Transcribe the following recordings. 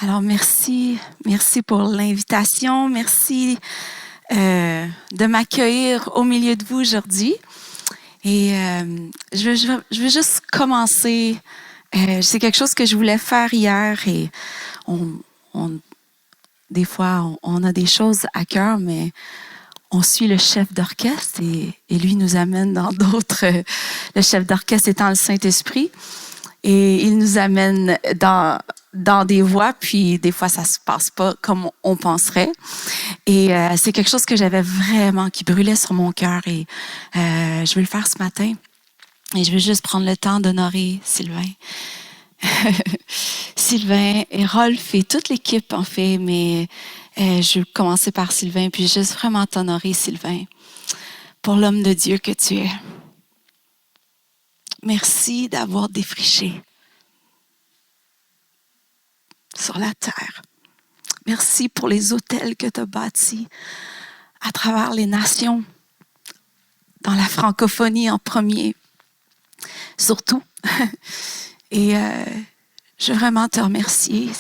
Alors, merci pour l'invitation. Merci de m'accueillir au milieu de vous aujourd'hui. Et je veux juste commencer. C'est quelque chose que je voulais faire hier et des fois, on a des choses à cœur, mais on suit le chef d'orchestre et lui nous amène dans d'autres. Le chef d'orchestre étant le Saint-Esprit. Et il nous amène dans des voies, puis des fois, ça se passe pas comme on penserait. Et c'est quelque chose que j'avais vraiment, qui brûlait sur mon cœur. Et je vais le faire ce matin. Et je vais juste prendre le temps d'honorer Sylvain. Sylvain et Rolf et toute l'équipe, en fait. Mais je vais commencer par Sylvain, puis juste vraiment t'honorer, Sylvain, pour l'homme de Dieu que tu es. Merci d'avoir défriché sur la terre. Merci pour les hôtels que tu as bâtis à travers les nations, dans la francophonie en premier, surtout. Et je veux vraiment te remercier.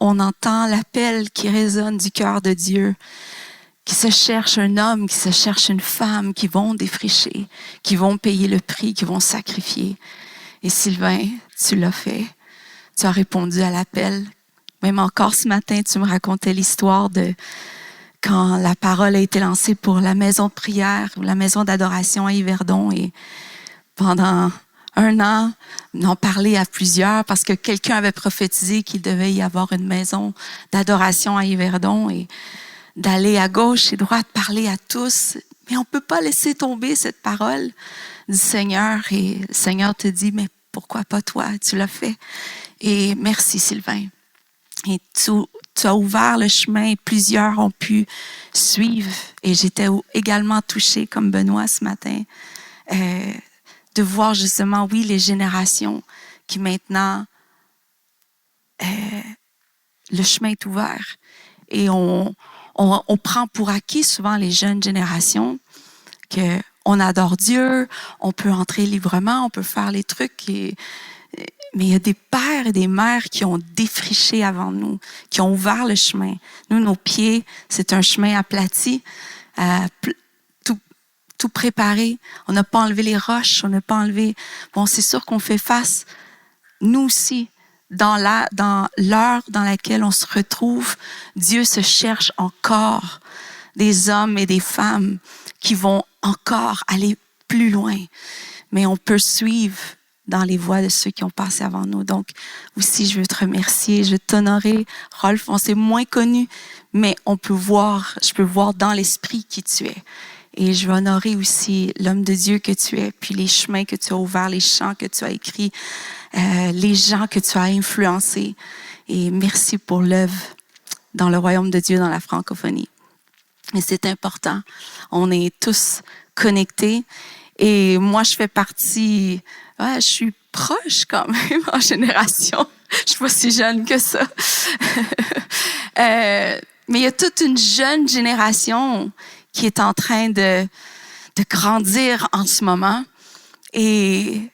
On entend l'appel qui résonne du cœur de Dieu, qui se cherche un homme, qui se cherche une femme, qui vont défricher, qui vont payer le prix, qui vont sacrifier. Et Sylvain, tu l'as fait. Tu as répondu à l'appel. Même encore ce matin, tu me racontais l'histoire de quand la parole a été lancée pour la maison de prière ou la maison d'adoration à Yverdon. Et pendant 1 an, on en parlait à plusieurs parce que quelqu'un avait prophétisé qu'il devait y avoir une maison d'adoration à Yverdon et d'aller à gauche et droite, parler à tous. Mais on ne peut pas laisser tomber cette parole du Seigneur. Et le Seigneur te dit, mais pourquoi pas toi? Tu l'as fait. Et merci Sylvain. Et tu as ouvert le chemin et plusieurs ont pu suivre. Et j'étais également touchée, comme Benoît ce matin, de voir justement, oui, les générations qui maintenant, le chemin est ouvert. Et on prend pour acquis souvent les jeunes générations qu'on adore Dieu, on peut entrer librement, on peut faire les trucs. Mais il y a des pères et des mères qui ont défriché avant nous, qui ont ouvert le chemin. Nous, nos pieds, c'est un chemin aplati, tout préparé. On n'a pas enlevé les roches, on n'a pas enlevé... Bon, c'est sûr qu'on fait face, nous aussi, dans l'heure dans laquelle on se retrouve. Dieu se cherche encore des hommes et des femmes qui vont encore aller plus loin. Mais on peut suivre dans les voies de ceux qui ont passé avant nous. Donc, aussi, je veux te remercier, je veux t'honorer. Rolf, on s'est moins connus, mais je peux voir dans l'esprit qui tu es. Et je veux honorer aussi l'homme de Dieu que tu es, puis les chemins que tu as ouverts, les chants que tu as écrits, les gens que tu as influencés. Et merci pour l'œuvre dans le royaume de Dieu, dans la francophonie. Mais c'est important. On est tous connectés. Et moi, je fais partie... je suis proche quand même en génération. Je suis pas si jeune que ça. Mais il y a toute une jeune génération qui est en train de grandir en ce moment. Et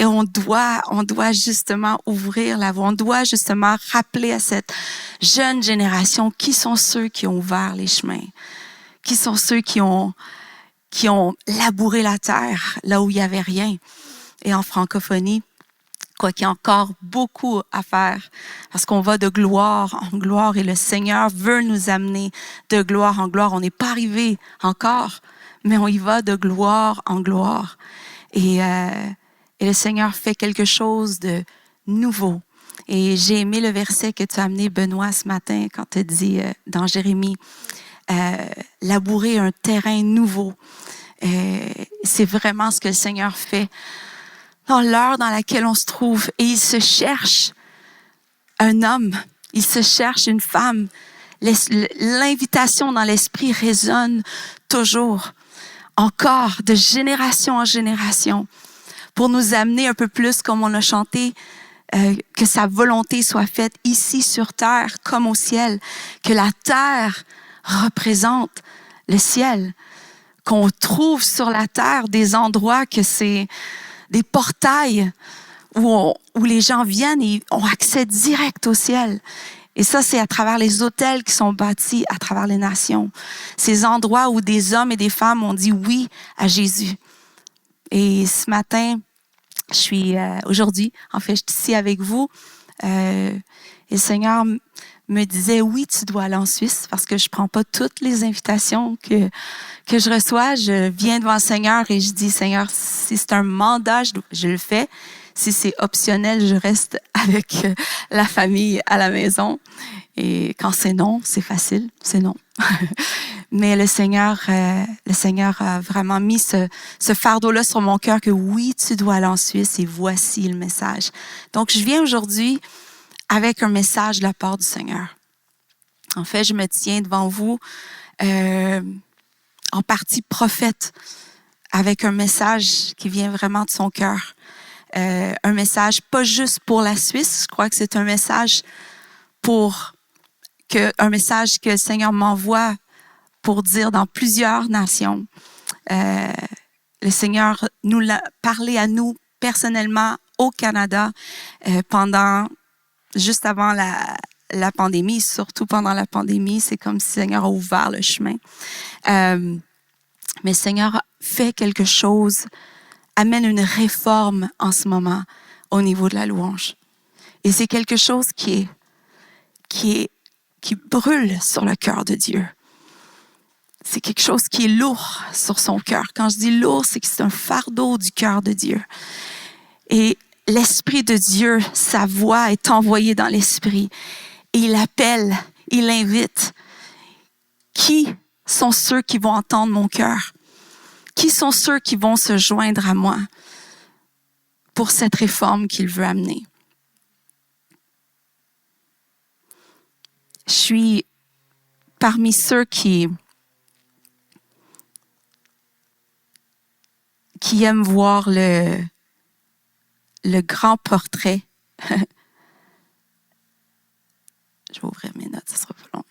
on doit justement ouvrir la voie. On doit justement rappeler à cette jeune génération qui sont ceux qui ont ouvert les chemins, qui sont ceux qui ont labouré la terre là où il n'y avait rien. Et en francophonie, quoi qu'il y a encore beaucoup à faire, parce qu'on va de gloire en gloire et le Seigneur veut nous amener de gloire en gloire. On n'est pas arrivé encore, mais on y va de gloire en gloire. Et le Seigneur fait quelque chose de nouveau. Et j'ai aimé le verset que tu as amené, Benoît, ce matin, quand tu as dit dans Jérémie, labourer un terrain nouveau. C'est vraiment ce que le Seigneur fait dans l'heure dans laquelle on se trouve. Et il se cherche un homme, il se cherche une femme. L'invitation dans l'esprit résonne toujours, encore, de génération en génération, pour nous amener un peu plus, comme on a chanté, que sa volonté soit faite ici sur terre comme au ciel, que la terre représente le ciel, qu'on trouve sur la terre des endroits que c'est des portails où les gens viennent et ont accès direct au ciel. Et ça, c'est à travers les hôtels qui sont bâtis à travers les nations. Ces endroits où des hommes et des femmes ont dit oui à Jésus. Et ce matin, aujourd'hui, en fait, je suis ici avec vous. Et le Seigneur me disait, oui, tu dois aller en Suisse parce que je prends pas toutes les invitations que je reçois. Je viens devant le Seigneur et je dis, Seigneur, si c'est un mandat, je le fais. Si c'est optionnel, je reste avec la famille à la maison. Et quand c'est non, c'est facile, c'est non. Mais le Seigneur a vraiment mis ce fardeau-là sur mon cœur que oui, tu dois aller en Suisse et voici le message. Donc, je viens aujourd'hui avec un message de la part du Seigneur. En fait, je me tiens devant vous en partie prophète avec un message qui vient vraiment de son cœur. Un message pas juste pour la Suisse, je crois que c'est un message que le Seigneur m'envoie pour dire dans plusieurs nations. Le Seigneur nous l'a parlé à nous personnellement au Canada juste avant la pandémie, surtout pendant la pandémie, c'est comme si le Seigneur a ouvert le chemin. Mais le Seigneur fait quelque chose, amène une réforme en ce moment au niveau de la louange. Et c'est quelque chose qui brûle sur le cœur de Dieu. C'est quelque chose qui est lourd sur son cœur. Quand je dis lourd, c'est que c'est un fardeau du cœur de Dieu. Et l'Esprit de Dieu, sa voix est envoyée dans l'Esprit. Et il appelle, il invite. Qui sont ceux qui vont entendre mon cœur? Qui sont ceux qui vont se joindre à moi pour cette réforme qu'il veut amener? Je suis parmi ceux qui aiment voir le grand portrait. Je vais ouvrir mes notes, ça sera pas long.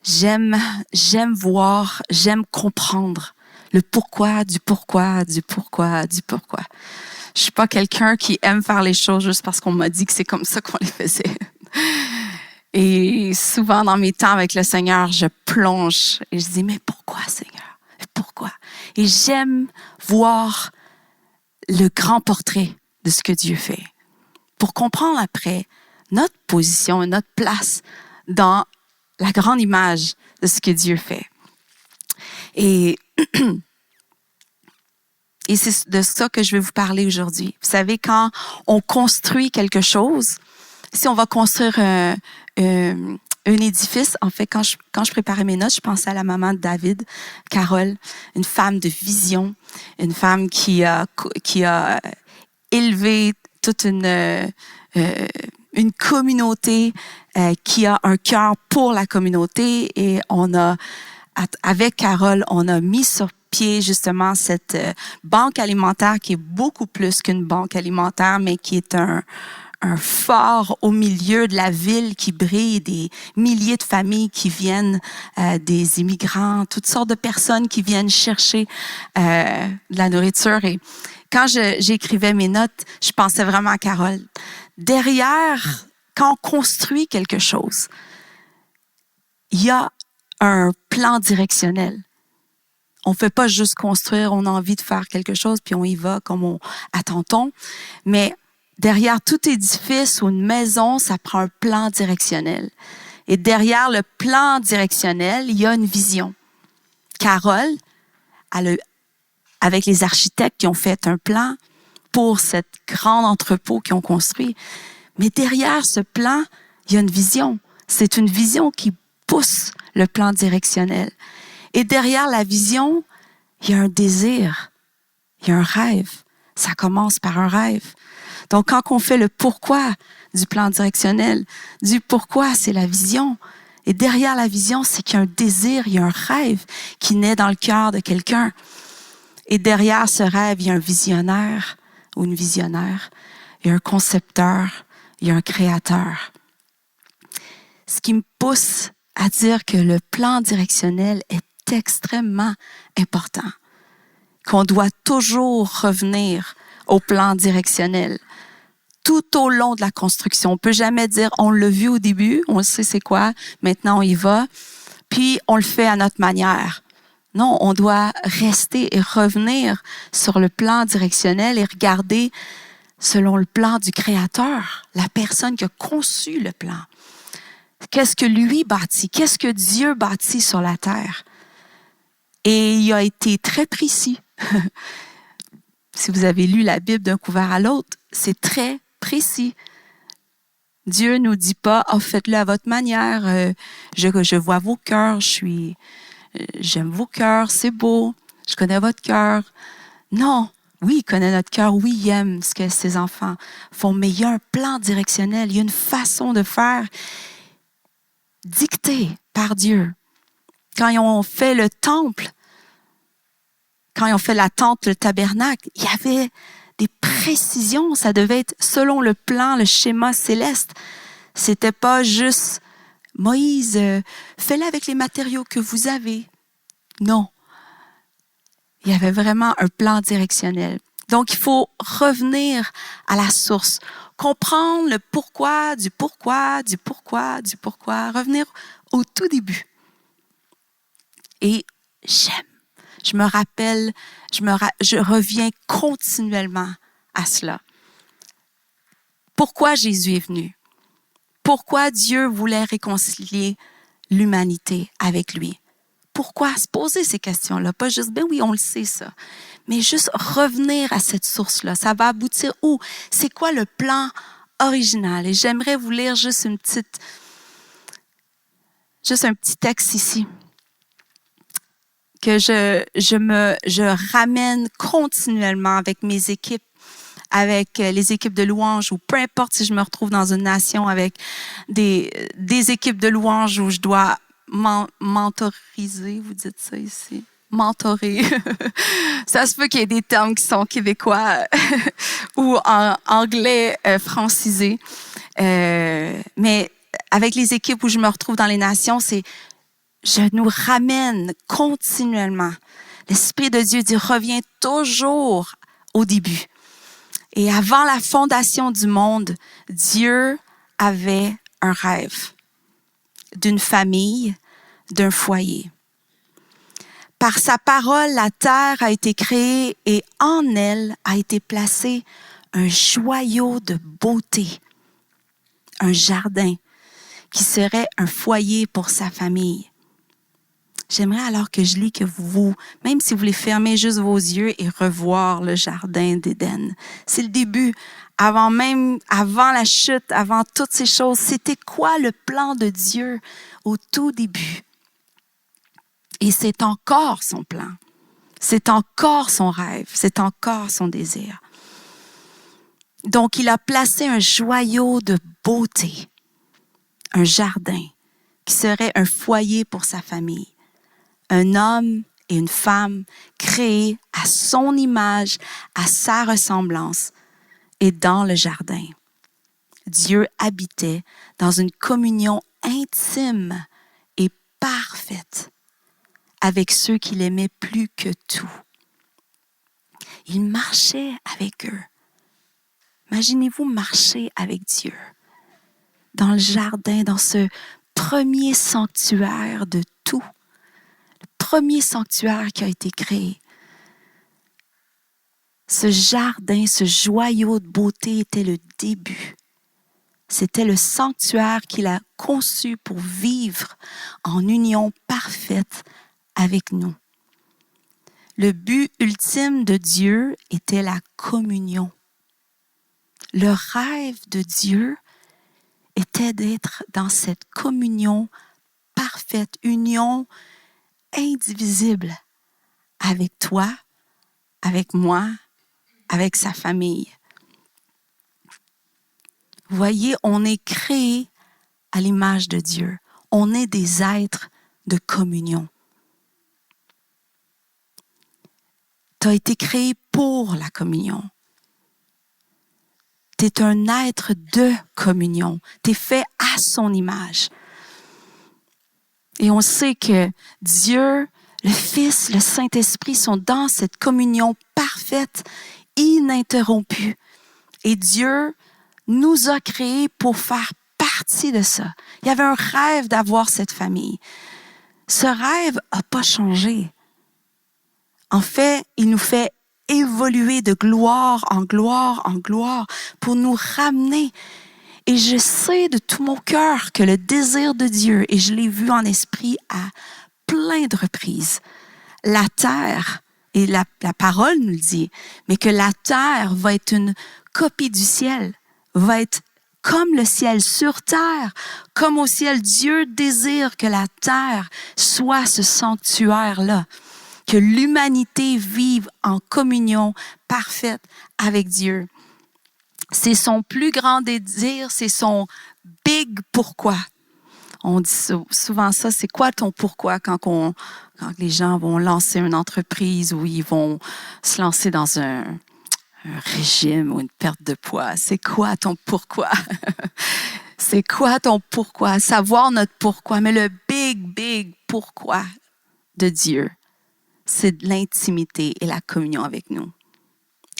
J'aime voir, j'aime comprendre le pourquoi, du pourquoi, du pourquoi, du pourquoi. Je suis pas quelqu'un qui aime faire les choses juste parce qu'on m'a dit que c'est comme ça qu'on les faisait. Et souvent, dans mes temps avec le Seigneur, je plonge et je dis, mais pourquoi, Seigneur? Pourquoi? Et j'aime voir le grand portrait de ce que Dieu fait pour comprendre après notre position et notre place dans la grande image de ce que Dieu fait. Et c'est de ça que je vais vous parler aujourd'hui. Vous savez, quand on construit quelque chose, si on va construire un édifice, en fait, quand je préparais mes notes, je pensais à la maman de David, Carole, une femme de vision, une femme qui a élevé toute une communauté qui a un cœur pour la communauté. Et avec Carole, on a mis sur pied justement cette banque alimentaire qui est beaucoup plus qu'une banque alimentaire, mais qui est un phare au milieu de la ville qui brille, des milliers de familles qui viennent, des immigrants, toutes sortes de personnes qui viennent chercher de la nourriture. Et quand j'écrivais mes notes, je pensais vraiment à Carole. Derrière, quand on construit quelque chose, il y a un plan directionnel. On ne fait pas juste construire, on a envie de faire quelque chose, puis on y va comme à tâtons. Mais derrière tout édifice ou une maison, ça prend un plan directionnel. Et derrière le plan directionnel, il y a une vision. Carole, avec les architectes qui ont fait un plan pour cet grand entrepôt qu'ils ont construit. Mais derrière ce plan, il y a une vision. C'est une vision qui pousse le plan directionnel. Et derrière la vision, il y a un désir, il y a un rêve. Ça commence par un rêve. Donc, quand on fait le pourquoi du plan directionnel, du pourquoi, c'est la vision. Et derrière la vision, c'est qu'il y a un désir, il y a un rêve qui naît dans le cœur de quelqu'un. Et derrière ce rêve, il y a un visionnaire ou une visionnaire, il y a un concepteur, il y a un créateur. Ce qui me pousse à dire que le plan directionnel est extrêmement important, qu'on doit toujours revenir au plan directionnel tout au long de la construction. On peut jamais dire on l'a vu au début, on sait c'est quoi, maintenant on y va, puis on le fait à notre manière. Non, on doit rester et revenir sur le plan directionnel et regarder selon le plan du Créateur, la personne qui a conçu le plan. Qu'est-ce que lui bâtit? Qu'est-ce que Dieu bâtit sur la terre? Et il a été très précis. Si vous avez lu la Bible d'un couvert à l'autre, c'est très précis. Dieu nous dit pas, oh, faites-le à votre manière. Je vois vos cœurs, j'aime vos cœurs, c'est beau, je connais votre cœur. Non, oui, il connaît notre cœur, oui, il aime ce que ses enfants font, mais il y a un plan directionnel, il y a une façon de faire dictée par Dieu. Quand ils ont fait le temple, quand ils ont fait la tente, le tabernacle, il y avait des précisions, ça devait être selon le plan, le schéma céleste. C'était pas juste Moïse, fais-le avec les matériaux que vous avez. Non. Il y avait vraiment un plan directionnel. Donc, il faut revenir à la source, comprendre le pourquoi, revenir au tout début. Et j'aime. Je me rappelle, je reviens continuellement à cela. Pourquoi Jésus est venu? Pourquoi Dieu voulait réconcilier l'humanité avec lui? Pourquoi se poser ces questions-là? Pas juste, ben oui, on le sait ça. Mais juste revenir à cette source-là. Ça va aboutir où? C'est quoi le plan original? Et j'aimerais vous lire juste un petit texte ici que je ramène continuellement avec mes équipes, avec les équipes de louange, ou peu importe si je me retrouve dans une nation avec des équipes de louange où je dois mentoriser, vous dites ça ici? Mentorer. Ça se peut qu'il y ait des termes qui sont québécois ou en anglais francisé. Mais avec les équipes où je me retrouve dans les nations, je nous ramène continuellement. L'Esprit de Dieu dit, reviens toujours au début. Et avant la fondation du monde, Dieu avait un rêve d'une famille, d'un foyer. Par sa parole, la terre a été créée et en elle a été placé un joyau de beauté, un jardin qui serait un foyer pour sa famille. J'aimerais alors que je lis que vous, même si vous voulez fermer juste vos yeux et revoir le jardin d'Éden. C'est le début. Avant la chute, avant toutes ces choses, c'était quoi le plan de Dieu au tout début? Et c'est encore son plan. C'est encore son rêve. C'est encore son désir. Donc, il a placé un joyau de beauté, un jardin qui serait un foyer pour sa famille. Un homme et une femme créés à son image, à sa ressemblance et dans le jardin. Dieu habitait dans une communion intime et parfaite avec ceux qu'il aimait plus que tout. Il marchait avec eux. Imaginez-vous marcher avec Dieu dans le jardin, dans ce premier sanctuaire de tout. Premier sanctuaire qui a été créé. Ce jardin, ce joyau de beauté était le début. C'était le sanctuaire qu'il a conçu pour vivre en union parfaite avec nous. Le but ultime de Dieu était la communion. Le rêve de Dieu était d'être dans cette communion parfaite, union indivisible avec toi, avec moi, avec sa famille. Vous voyez, on est créé à l'image de Dieu. On est des êtres de communion. Tu as été créé pour la communion. Tu es un être de communion. Tu es fait à son image. Et on sait que Dieu, le Fils, le Saint-Esprit sont dans cette communion parfaite, ininterrompue. Et Dieu nous a créés pour faire partie de ça. Il y avait un rêve d'avoir cette famille. Ce rêve n'a pas changé. En fait, il nous fait évoluer de gloire en gloire en gloire pour nous ramener. Et je sais de tout mon cœur que le désir de Dieu, et je l'ai vu en esprit à plein de reprises, la terre, et la parole nous le dit, mais que la terre va être une copie du ciel, va être comme le ciel sur terre, comme au ciel. Dieu désire que la terre soit ce sanctuaire-là, que l'humanité vive en communion parfaite avec Dieu. C'est son plus grand désir, c'est son big pourquoi. On dit souvent ça, c'est quoi ton pourquoi quand les gens vont lancer une entreprise ou ils vont se lancer dans un régime ou une perte de poids? C'est quoi ton pourquoi? C'est quoi ton pourquoi? Savoir notre pourquoi, mais le big pourquoi de Dieu, c'est de l'intimité et la communion avec nous,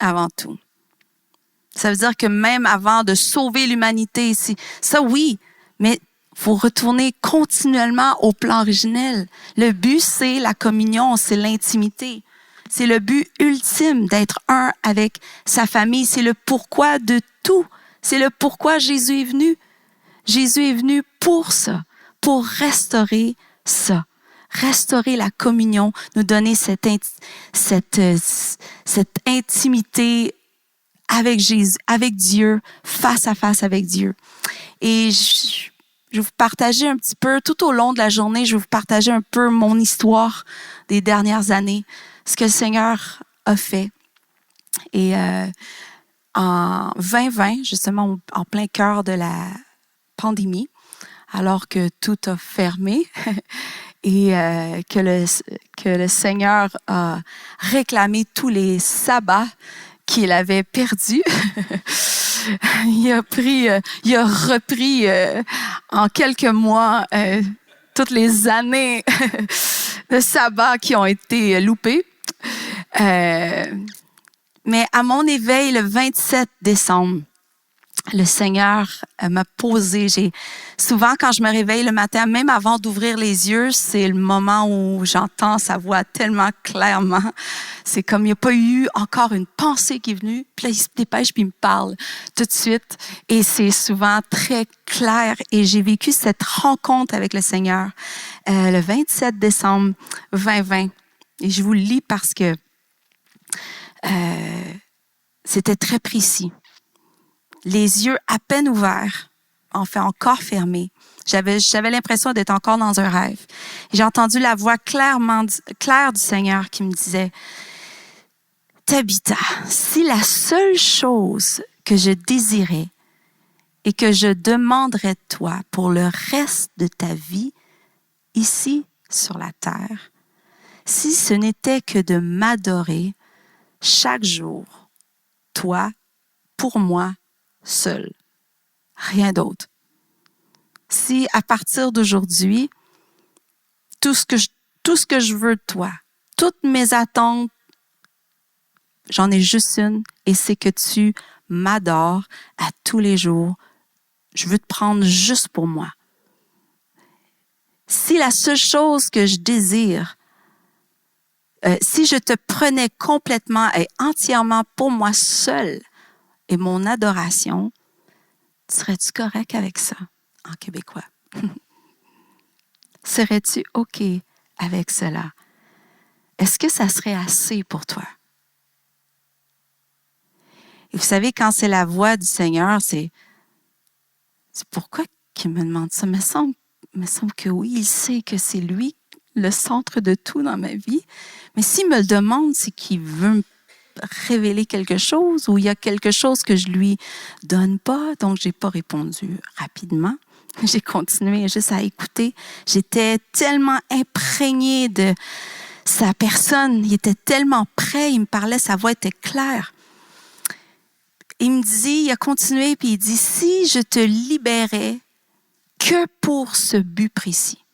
avant tout. Ça veut dire que même avant de sauver l'humanité, ça oui, mais faut retourner continuellement au plan originel. Le but, c'est la communion, c'est l'intimité. C'est le but ultime d'être un avec sa famille. C'est le pourquoi de tout. C'est le pourquoi Jésus est venu. Jésus est venu pour ça, pour restaurer ça. Restaurer la communion, nous donner cette intimité avec Jésus, avec Dieu, face à face avec Dieu. Et je vais vous partager un petit peu, tout au long de la journée, je vais vous partager un peu mon histoire des dernières années, ce que le Seigneur a fait. Et en 2020, justement, en plein cœur de la pandémie, alors que tout a fermé et que le Seigneur a réclamé tous les sabbats qu'il avait perdus, il a repris en quelques mois toutes les années de sabbat qui ont été loupées. Mais à mon éveil, le 27 décembre, le Seigneur m'a posé. Souvent, quand je me réveille le matin, même avant d'ouvrir les yeux, c'est le moment où j'entends sa voix tellement clairement. C'est comme il n'y a pas eu encore une pensée qui est venue. Puis là, il se dépêche puis il me parle tout de suite. Et c'est souvent très clair. Et j'ai vécu cette rencontre avec le Seigneur le 27 décembre 2020. Et je vous le lis parce que c'était très précis. Les yeux à peine ouverts, en fait encore fermés. J'avais l'impression d'être encore dans un rêve. Et j'ai entendu la voix claire du Seigneur qui me disait, « Tabitha, si la seule chose que je désirais et que je demanderais de toi pour le reste de ta vie ici sur la terre, si ce n'était que de m'adorer chaque jour, toi, pour moi, seul, rien d'autre. Si à partir d'aujourd'hui, tout ce que je veux de toi, toutes mes attentes, j'en ai juste une, et c'est que tu m'adores à tous les jours. Je veux te prendre juste pour moi. Si la seule chose que je désire, si je te prenais complètement et entièrement pour moi seul et mon adoration, serais-tu correct avec ça en québécois? Serais-tu OK avec cela? Est-ce que ça serait assez pour toi? Et vous savez, quand c'est la voix du Seigneur, c'est pourquoi qu'il me demande ça? Il me semble que oui, il sait que c'est lui le centre de tout dans ma vie. Mais s'il me le demande, c'est qu'il veut me révéler quelque chose ou il y a quelque chose que je lui donne pas. Donc, j'ai pas répondu rapidement. J'ai continué juste à écouter. J'étais tellement imprégnée de sa personne. Il était tellement prêt. Il me parlait, sa voix était claire. Il a continué puis il dit, si je te libérais que pour ce but précis,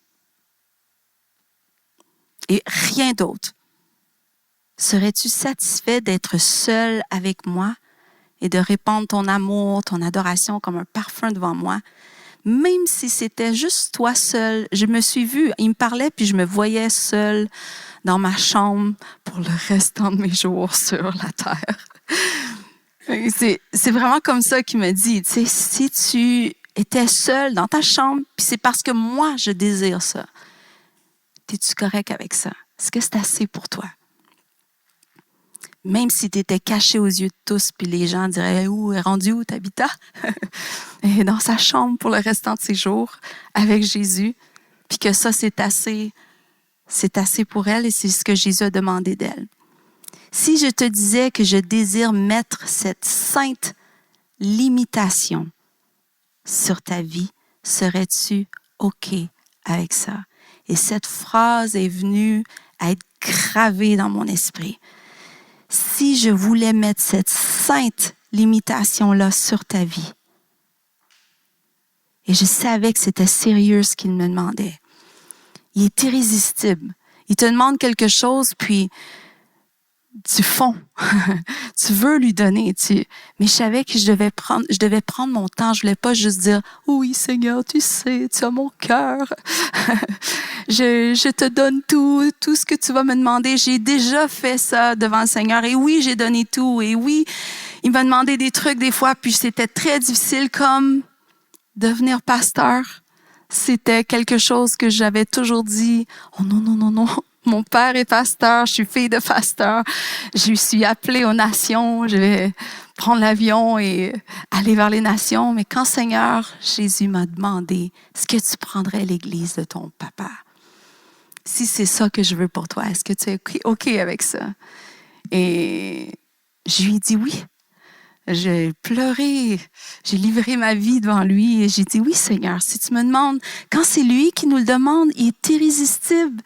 et rien d'autre. Serais-tu satisfait d'être seul avec moi et de répandre ton amour, ton adoration comme un parfum devant moi? Même si c'était juste toi seul, je me suis vue, il me parlait puis je me voyais seule dans ma chambre pour le restant de mes jours sur la terre. C'est vraiment comme ça qu'il me dit, tu sais, si tu étais seule dans ta chambre, puis c'est parce que moi je désire ça, es-tu correct avec ça? Est-ce que c'est assez pour toi? Même si tu étais caché aux yeux de tous, puis les gens diraient « Où est rendu où Tabitha? » Et dans sa chambre pour le restant de ses jours avec Jésus, puis que ça, c'est assez pour elle et c'est ce que Jésus a demandé d'elle. Si je te disais que je désire mettre cette sainte limitation sur ta vie, serais-tu OK avec ça? Et cette phrase est venue à être gravée dans mon esprit. Si je voulais mettre cette sainte limitation-là sur ta vie, et je savais que c'était sérieux ce qu'il me demandait. Il est irrésistible. Il te demande quelque chose, puis tu fonds. Tu veux lui donner. Mais je savais que je devais prendre mon temps. Je voulais pas juste dire « Oui, Seigneur, tu sais, tu as mon cœur. je te donne tout ce que tu vas me demander. » J'ai déjà fait ça devant le Seigneur. Et oui, j'ai donné tout. Et oui, il m'a demandé des trucs des fois, puis c'était très difficile comme devenir pasteur. C'était quelque chose que j'avais toujours dit. Oh non, non, non, non. Mon père est pasteur, je suis fille de pasteur. Je suis appelée aux nations. Je vais prendre l'avion et aller vers les nations. Mais quand Seigneur Jésus m'a demandé, est-ce que tu prendrais l'église de ton papa? Si c'est ça que je veux pour toi, est-ce que tu es OK avec ça? Et je lui ai dit oui. J'ai pleuré, j'ai livré ma vie devant lui et j'ai dit, oui Seigneur, si tu me demandes, quand c'est lui qui nous le demande, il est irrésistible.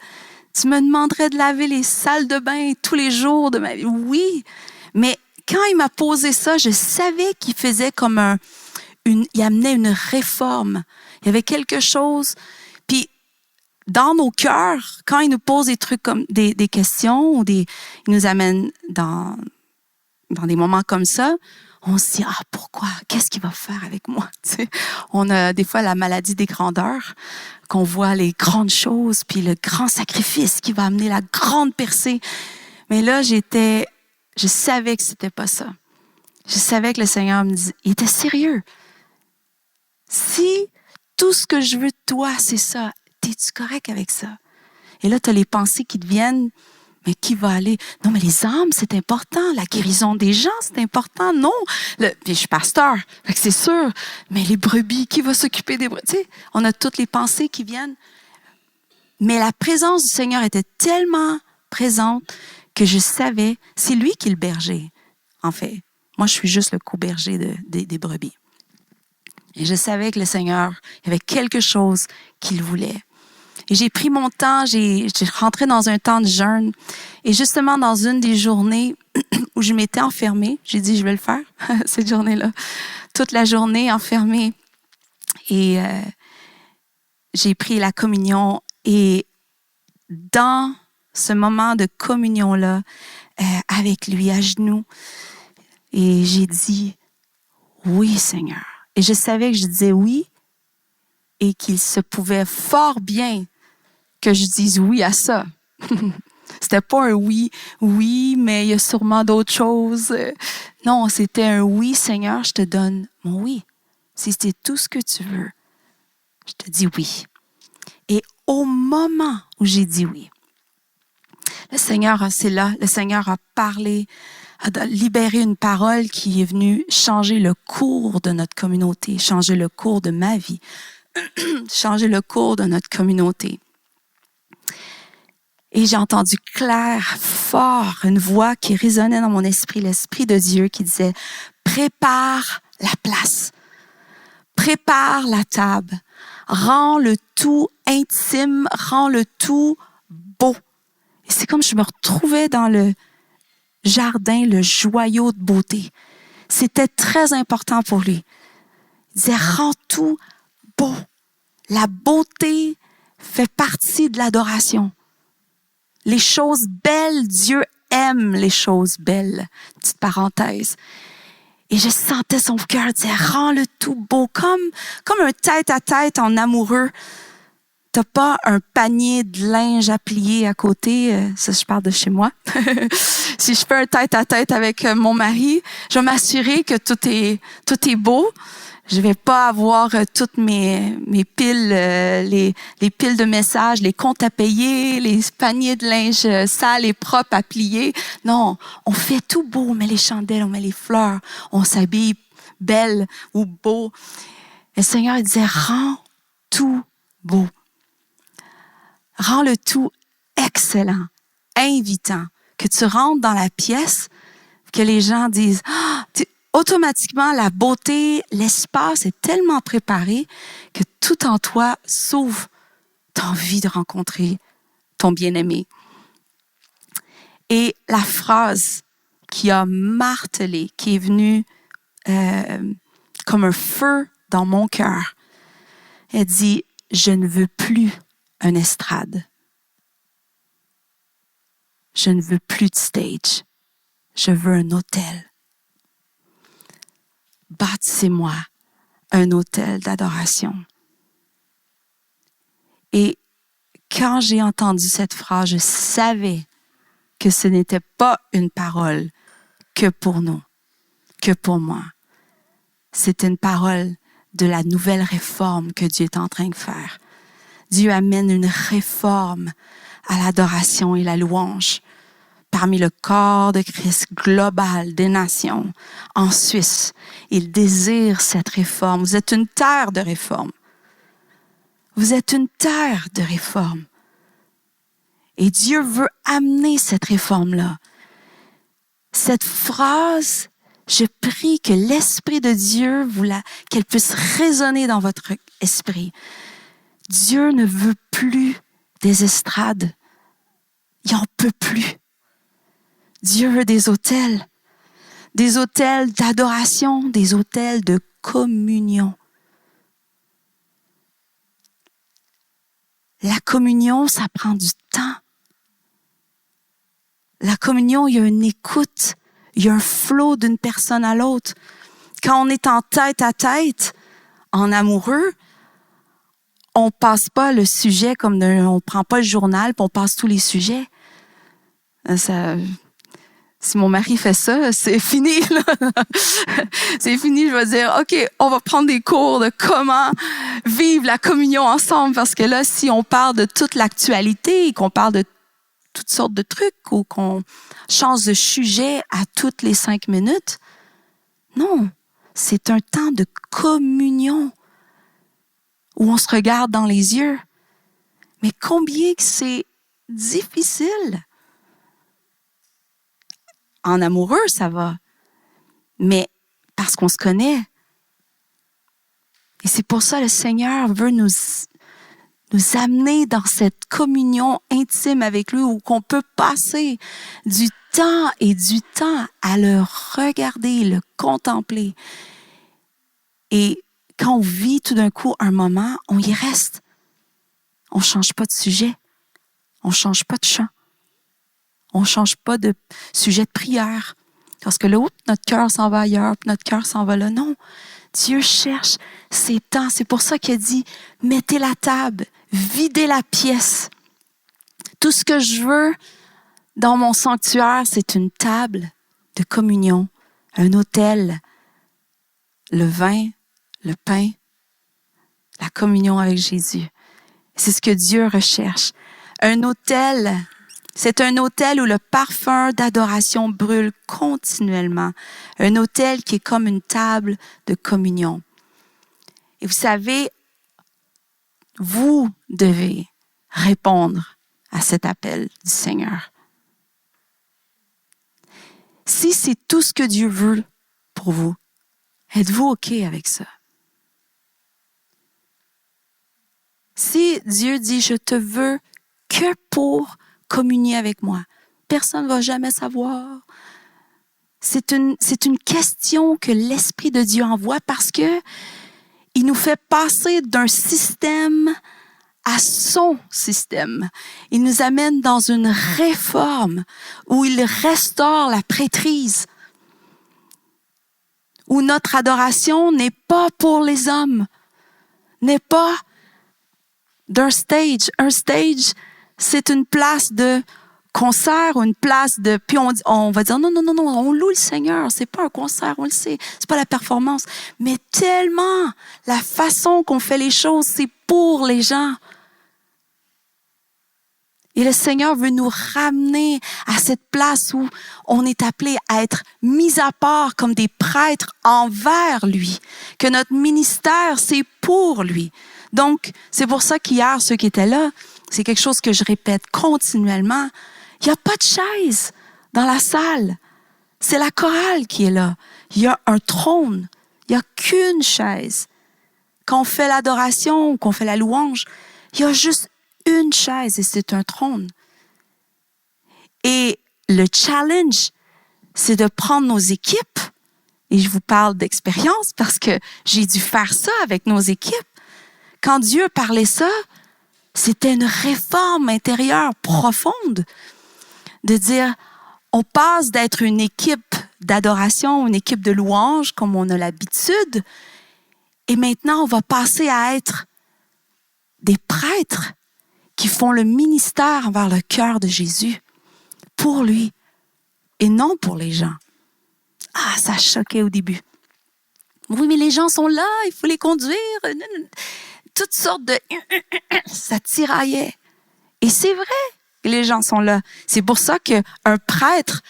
Tu me demanderais de laver les salles de bain tous les jours de ma vie. Oui, mais quand il m'a posé ça, je savais qu'il faisait comme il amenait une réforme. Il y avait quelque chose, puis dans nos cœurs, quand il nous pose des trucs comme des questions ou il nous amène dans des moments comme ça, on se dit, pourquoi? Qu'est-ce qu'il va faire avec moi? Tu sais, on a des fois la maladie des grandeurs, qu'on voit les grandes choses, puis le grand sacrifice qui va amener la grande percée. Mais là, je savais que c'était pas ça. Je savais que le Seigneur me disait, il était sérieux. Si tout ce que je veux de toi, c'est ça, es-tu correct avec ça? Et là, tu as les pensées qui te viennent. Mais qui va aller? Non, mais les âmes, c'est important. La guérison des gens, c'est important. Non. Puis je suis pasteur, fait que c'est sûr. Mais les brebis, qui va s'occuper des brebis? Tu sais, on a toutes les pensées qui viennent. Mais la présence du Seigneur était tellement présente que je savais, c'est lui qui est le berger, en fait. Moi, je suis juste le co-berger des brebis. Et je savais que le Seigneur, il y avait quelque chose qu'il voulait. Et j'ai pris mon temps, j'ai rentré dans un temps de jeûne. Et justement, dans une des journées où je m'étais enfermée, j'ai dit, je vais le faire, cette journée-là. Toute la journée enfermée. Et j'ai pris la communion. Et dans ce moment de communion-là, avec lui à genoux, et j'ai dit, oui, Seigneur. Et je savais que je disais oui et qu'il se pouvait fort bien que je dise oui à ça. C'était pas un oui, mais il y a sûrement d'autres choses. Non, c'était un oui, Seigneur, je te donne mon oui. Si c'est tout ce que tu veux, je te dis oui. Et au moment où j'ai dit oui, le Seigneur, c'est là, le Seigneur a parlé, a libéré une parole qui est venue changer le cours de notre communauté, changer le cours de ma vie, changer le cours de notre communauté. Et j'ai entendu clair, fort, une voix qui résonnait dans mon esprit, l'Esprit de Dieu qui disait « Prépare la place, prépare la table, rends le tout intime, rends le tout beau. » Et c'est comme je me retrouvais dans le jardin, le joyau de beauté. C'était très important pour lui. Il disait « Rends tout beau. » La beauté fait partie de l'adoration. Les choses belles, Dieu aime les choses belles. Petite parenthèse. Et je sentais son cœur dire, rends le tout beau, comme un tête-à-tête en amoureux. T'as pas un panier de linge à plier à côté. Ça, je parle de chez moi. Si je fais un tête-à-tête avec mon mari, je vais m'assurer que tout est beau. Je vais pas avoir toutes mes piles, les piles de messages, les comptes à payer, les paniers de linge sales et propres à plier. Non, on fait tout beau. On met les chandelles, on met les fleurs, on s'habille belle ou beau. Et le Seigneur il disait, rends tout beau. Rends le tout excellent, invitant, que tu rentres dans la pièce, que les gens disent, automatiquement, la beauté, l'espace est tellement préparé que tout en toi s'ouvre. Tu as envie de rencontrer ton bien-aimé. Et la phrase qui a martelé, qui est venue comme un feu dans mon cœur, elle dit, je ne veux plus une estrade. Je ne veux plus de stage. Je veux un autel. Bâtissez-moi un autel d'adoration. Et quand j'ai entendu cette phrase, je savais que ce n'était pas une parole que pour nous, que pour moi. C'est une parole de la nouvelle réforme que Dieu est en train de faire. Dieu amène une réforme à l'adoration et la louange parmi le corps de Christ global des nations en Suisse. Il désire cette réforme. Vous êtes une terre de réforme. Vous êtes une terre de réforme. Et Dieu veut amener cette réforme-là. Cette phrase, je prie que l'Esprit de Dieu, qu'elle puisse résonner dans votre esprit. Dieu ne veut plus des estrades. Il n'en peut plus. Dieu veut des autels d'adoration, des autels de communion. La communion, ça prend du temps. La communion, il y a une écoute, il y a un flot d'une personne à l'autre. Quand on est en tête à tête, en amoureux, on passe pas le sujet comme on prend pas le journal, puis on passe tous les sujets. Si mon mari fait ça, c'est fini, là. C'est fini, je vais dire, OK, on va prendre des cours de comment vivre la communion ensemble, parce que là, si on parle de toute l'actualité, qu'on parle de toutes sortes de trucs, ou qu'on change de sujet à toutes les 5 minutes, non, c'est un temps de communion, où on se regarde dans les yeux. Mais combien que c'est difficile. En amoureux, ça va. Mais parce qu'on se connaît. Et c'est pour ça que le Seigneur veut nous amener dans cette communion intime avec lui où on peut passer du temps à le regarder, le contempler. Et quand on vit tout d'un coup un moment, on y reste. On ne change pas de sujet. On ne change pas de chant. On ne change pas de sujet de prière. Parce que là, notre cœur s'en va ailleurs, puis notre cœur s'en va là. Non, Dieu cherche ces temps. C'est pour ça qu'il a dit, mettez la table, videz la pièce. Tout ce que je veux dans mon sanctuaire, c'est une table de communion, un autel, le vin, le pain, la communion avec Jésus. C'est ce que Dieu recherche. Un autel, c'est un autel où le parfum d'adoration brûle continuellement. Un autel qui est comme une table de communion. Et vous savez, vous devez répondre à cet appel du Seigneur. Si c'est tout ce que Dieu veut pour vous, êtes-vous OK avec ça? Si Dieu dit, je te veux que pour communier avec moi, personne ne va jamais savoir. C'est une question que l'Esprit de Dieu envoie parce que il nous fait passer d'un système à son système. Il nous amène dans une réforme où il restaure la prêtrise, où notre adoration n'est pas pour les hommes, n'est pas d'un stage. Un stage, c'est une place de concert ou une place de... Puis on va dire, non, on loue le Seigneur. C'est pas un concert, on le sait. C'est pas la performance. Mais tellement, la façon qu'on fait les choses, c'est pour les gens. Et le Seigneur veut nous ramener à cette place où on est appelé à être mis à part comme des prêtres envers lui. Que notre ministère, c'est pour lui. Donc, c'est pour ça qu'hier, ceux qui étaient là, c'est quelque chose que je répète continuellement. Il n'y a pas de chaise dans la salle. C'est la chorale qui est là. Il y a un trône. Il n'y a qu'une chaise. Quand on fait l'adoration ou qu'on fait la louange, il y a juste une chaise et c'est un trône. Et le challenge, c'est de prendre nos équipes, et je vous parle d'expérience parce que j'ai dû faire ça avec nos équipes. Quand Dieu parlait ça, c'était une réforme intérieure profonde de dire, on passe d'être une équipe d'adoration, une équipe de louange comme on a l'habitude, et maintenant on va passer à être des prêtres qui font le ministère envers le cœur de Jésus, pour lui, et non pour les gens. Ah, ça choquait au début. Oui, mais les gens sont là, il faut les conduire. Toutes sortes de... Ça tiraillait. Et c'est vrai que les gens sont là. C'est pour ça qu'un prêtre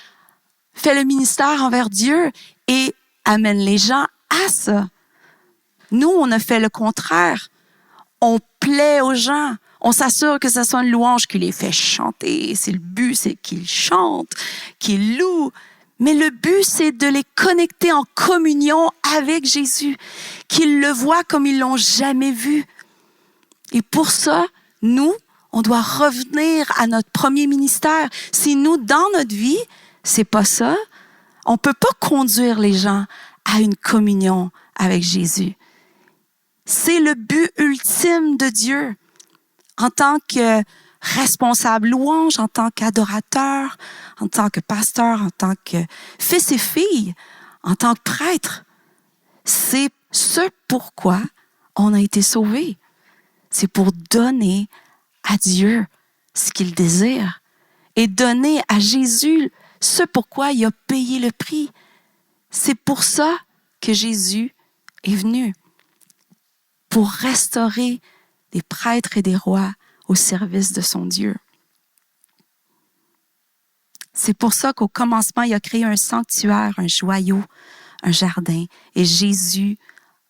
fait le ministère envers Dieu et amène les gens à ça. Nous, on a fait le contraire. On plaît aux gens. On s'assure que ce soit une louange qui les fait chanter. C'est le but, c'est qu'ils chantent, qu'ils louent. Mais le but, c'est de les connecter en communion avec Jésus, qu'ils le voient comme ils l'ont jamais vu. Et pour ça, nous, on doit revenir à notre premier ministère. Si nous, dans notre vie, c'est pas ça, on peut pas conduire les gens à une communion avec Jésus. C'est le but ultime de Dieu. En tant que responsable louange, en tant qu'adorateur, en tant que pasteur, en tant que fils et filles, en tant que prêtre, c'est ce pourquoi on a été sauvés. C'est pour donner à Dieu ce qu'il désire et donner à Jésus ce pourquoi il a payé le prix. C'est pour ça que Jésus est venu, pour restaurer des prêtres et des rois au service de son Dieu. C'est pour ça qu'au commencement, il a créé un sanctuaire, un joyau, un jardin. Et Jésus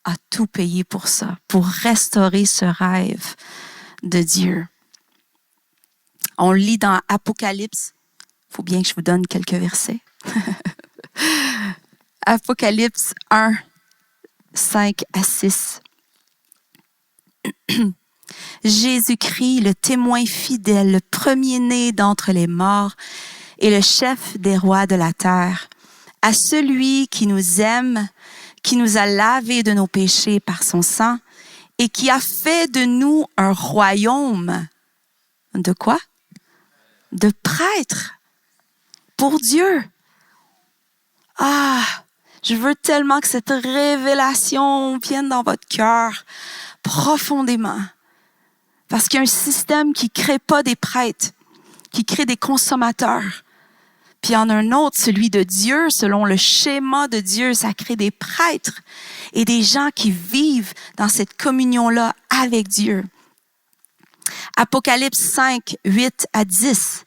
a tout payé pour ça, pour restaurer ce rêve de Dieu. On lit dans Apocalypse. Il faut bien que je vous donne quelques versets. Apocalypse 1, 5 à 6. Jésus-Christ, le témoin fidèle, le premier-né d'entre les morts et le chef des rois de la terre, à celui qui nous aime, qui nous a lavés de nos péchés par son sang et qui a fait de nous un royaume. De quoi? De prêtres pour Dieu. Ah, je veux tellement que cette révélation vienne dans votre cœur profondément. Parce qu'il y a un système qui ne crée pas des prêtres, qui crée des consommateurs. Puis il y en a un autre, celui de Dieu, selon le schéma de Dieu, ça crée des prêtres et des gens qui vivent dans cette communion-là avec Dieu. Apocalypse 5, 8 à 10.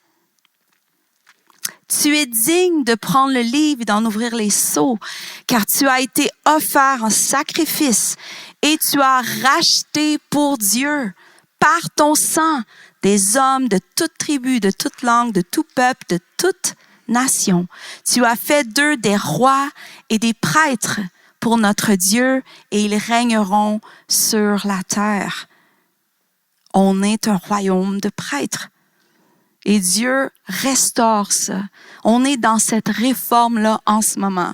Tu es digne de prendre le livre et d'en ouvrir les sceaux, car tu as été offert en sacrifice et tu as racheté pour Dieu, par ton sang, des hommes de toute tribu, de toute langue, de tout peuple, de toute nation. Tu as fait d'eux des rois et des prêtres pour notre Dieu et ils régneront sur la terre. On est un royaume de prêtres. Et Dieu restaure ça. On est dans cette réforme-là en ce moment.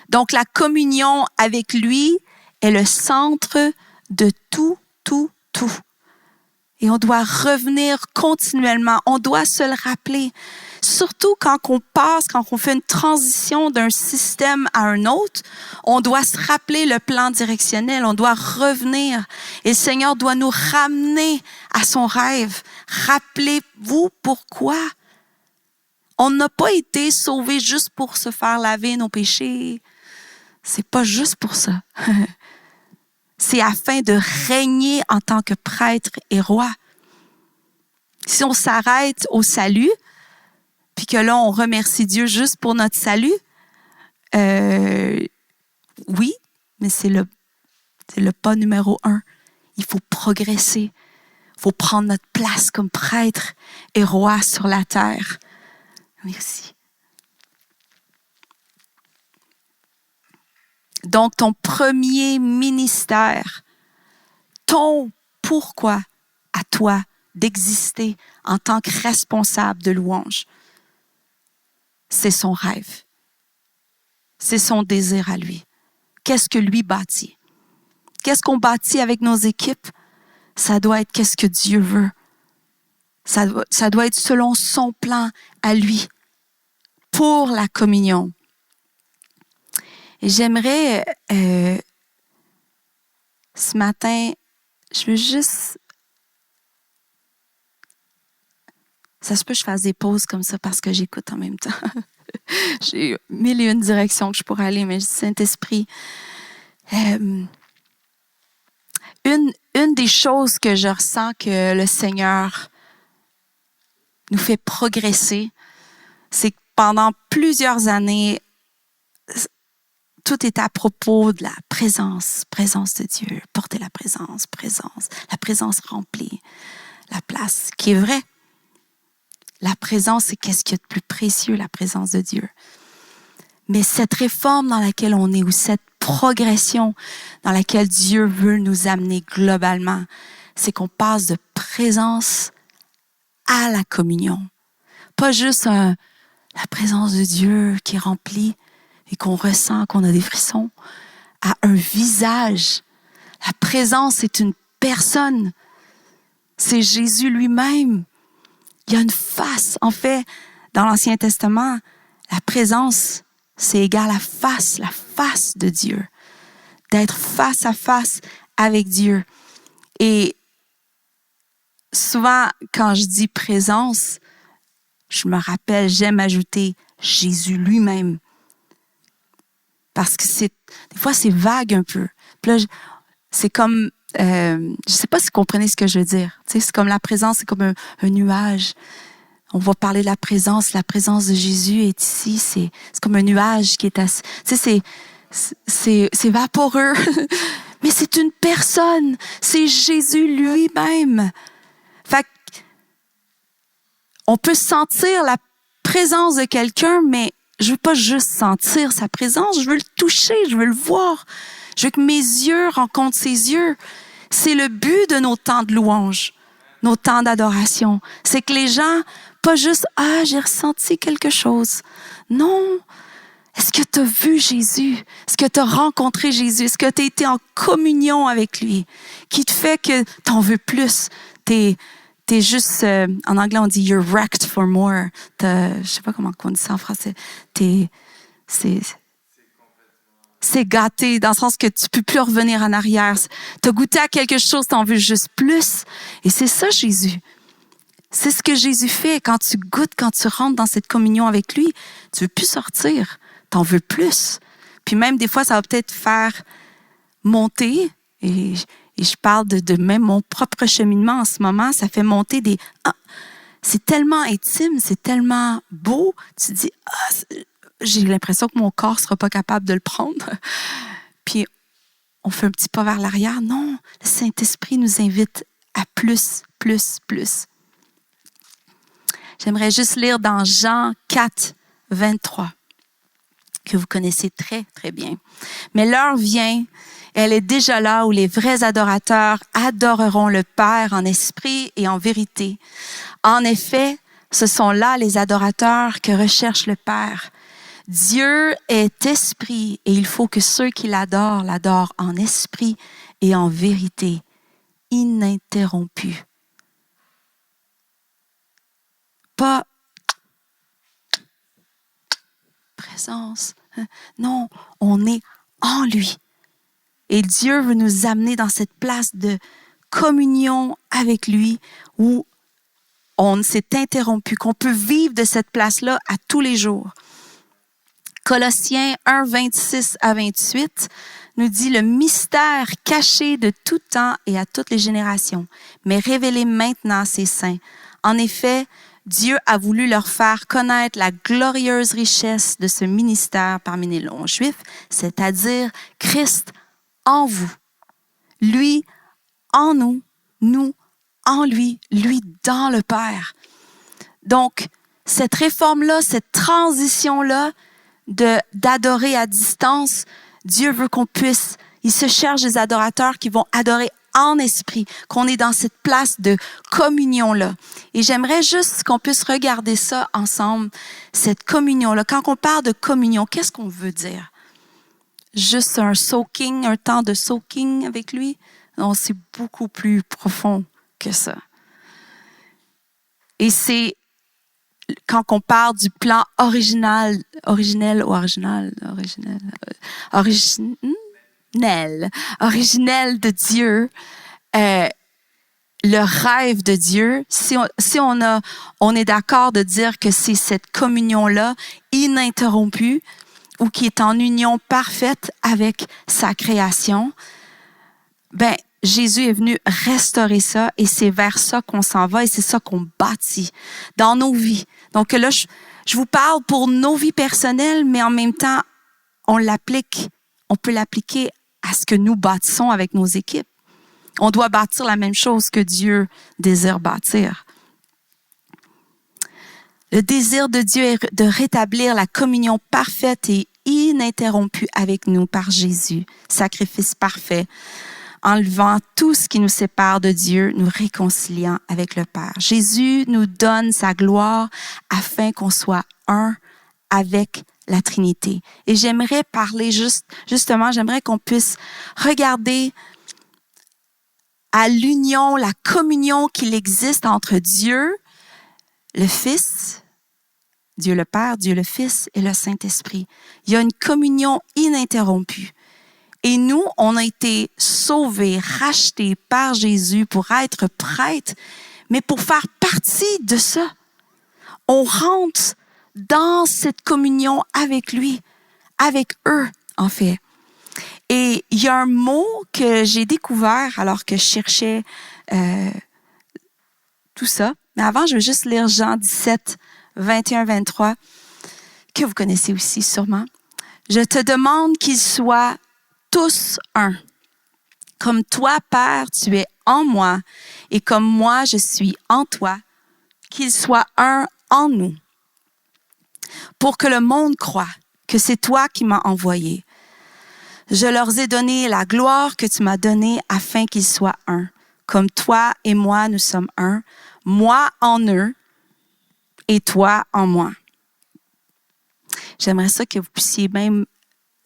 Donc, la communion avec lui est le centre de tout tout. Et on doit revenir continuellement. On doit se le rappeler. Surtout quand on fait une transition d'un système à un autre, on doit se rappeler le plan directionnel. On doit revenir. Et le Seigneur doit nous ramener à son rêve. Rappelez-vous pourquoi. On n'a pas été sauvés juste pour se faire laver nos péchés. C'est pas juste pour ça. C'est afin de régner en tant que prêtre et roi. Si on s'arrête au salut, puis que là, on remercie Dieu juste pour notre salut, oui, mais c'est le pas numéro 1. Il faut progresser. Il faut prendre notre place comme prêtre et roi sur la terre. Merci. Donc, ton premier ministère, ton pourquoi à toi d'exister en tant que responsable de louange, c'est son rêve. C'est son désir à lui. Qu'est-ce que lui bâtit? Qu'est-ce qu'on bâtit avec nos équipes? Ça doit être qu'est-ce que Dieu veut. Ça doit être selon son plan à lui pour la communion. Et j'aimerais, ce matin, je veux juste... Ça se peut que je fasse des pauses comme ça parce que j'écoute en même temps. J'ai 1001 directions que je pourrais aller, mais Saint-Esprit... Une des choses que je ressens que le Seigneur nous fait progresser, c'est que pendant plusieurs années, tout est à propos de la présence de Dieu. Porter la présence remplie la place, qui est vrai. La présence, c'est qu'est-ce qu'il y a de plus précieux, la présence de Dieu. Mais cette réforme dans laquelle on est, ou cette progression dans laquelle Dieu veut nous amener globalement, c'est qu'on passe de présence à la communion. Pas juste la présence de Dieu qui est remplie et qu'on ressent, qu'on a des frissons, à un visage. La présence, c'est une personne. C'est Jésus lui-même. Il y a une face. En fait, dans l'Ancien Testament, la présence, c'est égal à la face de Dieu. D'être face à face avec Dieu. Et souvent, quand je dis présence, je me rappelle, j'aime ajouter Jésus lui-même. Parce que des fois, c'est vague un peu. Puis là, c'est comme, je sais pas si vous comprenez ce que je veux dire. Tu sais, c'est comme la présence, c'est comme un nuage. On va parler de la présence de Jésus est ici. C'est comme un nuage qui est assis. Tu sais, c'est vaporeux. Mais c'est une personne. C'est Jésus lui-même. Fait on peut sentir la présence de quelqu'un, mais je veux pas juste sentir sa présence, je veux le toucher, je veux le voir. Je veux que mes yeux rencontrent ses yeux. C'est le but de nos temps de louange, nos temps d'adoration. C'est que les gens, pas juste « Ah, j'ai ressenti quelque chose ». Non. Est-ce que tu as vu Jésus? Est-ce que tu as rencontré Jésus? Est-ce que tu as été en communion avec lui? Qui te fait que tu en veux plus? T'es juste, en anglais on dit « you're wrecked for more ». Je sais pas comment on dit ça en français. C'est gâté, dans le sens que tu peux plus revenir en arrière. Tu as goûté à quelque chose, tu en veux juste plus. Et c'est ça Jésus. C'est ce que Jésus fait quand tu goûtes, quand tu rentres dans cette communion avec lui. Tu veux plus sortir, tu en veux plus. Puis même des fois, ça va peut-être faire monter, et je parle de même mon propre cheminement en ce moment, ça fait monter des... Ah, c'est tellement intime, c'est tellement beau. Tu te dis, j'ai l'impression que mon corps ne sera pas capable de le prendre. Puis on fait un petit pas vers l'arrière. Non, le Saint-Esprit nous invite à plus, plus, plus. J'aimerais juste lire dans Jean 4, 23, que vous connaissez très, très bien. Mais l'heure vient, elle est déjà là où les vrais adorateurs adoreront le Père en esprit et en vérité. En effet, ce sont là les adorateurs que recherche le Père. Dieu est esprit et il faut que ceux qui l'adorent en esprit et en vérité. ininterrompue. Pas présence. Non, on est en lui. Et Dieu veut nous amener dans cette place de communion avec lui où on s'est interrompu, qu'on peut vivre de cette place-là à tous les jours. Colossiens 1, 26 à 28 nous dit le mystère caché de tout temps et à toutes les générations, mais révélé maintenant à ses saints. En effet, Dieu a voulu leur faire connaître la glorieuse richesse de ce ministère parmi les non-juifs, c'est-à-dire Christ en vous, lui en nous, nous en lui, lui dans le Père. Donc, cette réforme-là, cette transition-là d'adorer à distance, Dieu veut qu'on puisse, il se cherche des adorateurs qui vont adorer en esprit, qu'on est dans cette place de communion-là. Et j'aimerais juste qu'on puisse regarder ça ensemble, cette communion-là. Quand on parle de communion, qu'est-ce qu'on veut dire? Juste un soaking, un temps de soaking avec lui? Non, c'est beaucoup plus profond que ça. Et c'est quand on parle du plan originel de Dieu, le rêve de Dieu, si on est d'accord de dire que c'est cette communion-là ininterrompue ou qui est en union parfaite avec sa création, ben Jésus est venu restaurer ça et c'est vers ça qu'on s'en va et c'est ça qu'on bâtit dans nos vies. Donc là, je vous parle pour nos vies personnelles, mais en même temps, on peut l'appliquer à ce que nous bâtissons avec nos équipes. On doit bâtir la même chose que Dieu désire bâtir. Le désir de Dieu est de rétablir la communion parfaite et ininterrompue avec nous par Jésus, sacrifice parfait, enlevant tout ce qui nous sépare de Dieu, nous réconciliant avec le Père. Jésus nous donne sa gloire afin qu'on soit un avec la Trinité. Et j'aimerais parler justement, j'aimerais qu'on puisse regarder à l'union, la communion qu'il existe entre Dieu, le Fils, Dieu le Père, Dieu le Fils et le Saint-Esprit. Il y a une communion ininterrompue. Et nous, on a été sauvés, rachetés par Jésus pour être prêtres, mais pour faire partie de ça. On rentre dans cette communion avec lui, avec eux, en fait. Et il y a un mot que j'ai découvert alors que je cherchais tout ça. Mais avant, je vais juste lire Jean 17, 21, 23, que vous connaissez aussi sûrement. Je te demande qu'ils soient tous un. Comme toi, Père, tu es en moi, et comme moi, je suis en toi, qu'ils soient un en nous. Pour que le monde croie que c'est toi qui m'as envoyé. Je leur ai donné la gloire que tu m'as donnée afin qu'ils soient un. Comme toi et moi, nous sommes un. Moi en eux et toi en moi. J'aimerais ça que vous puissiez même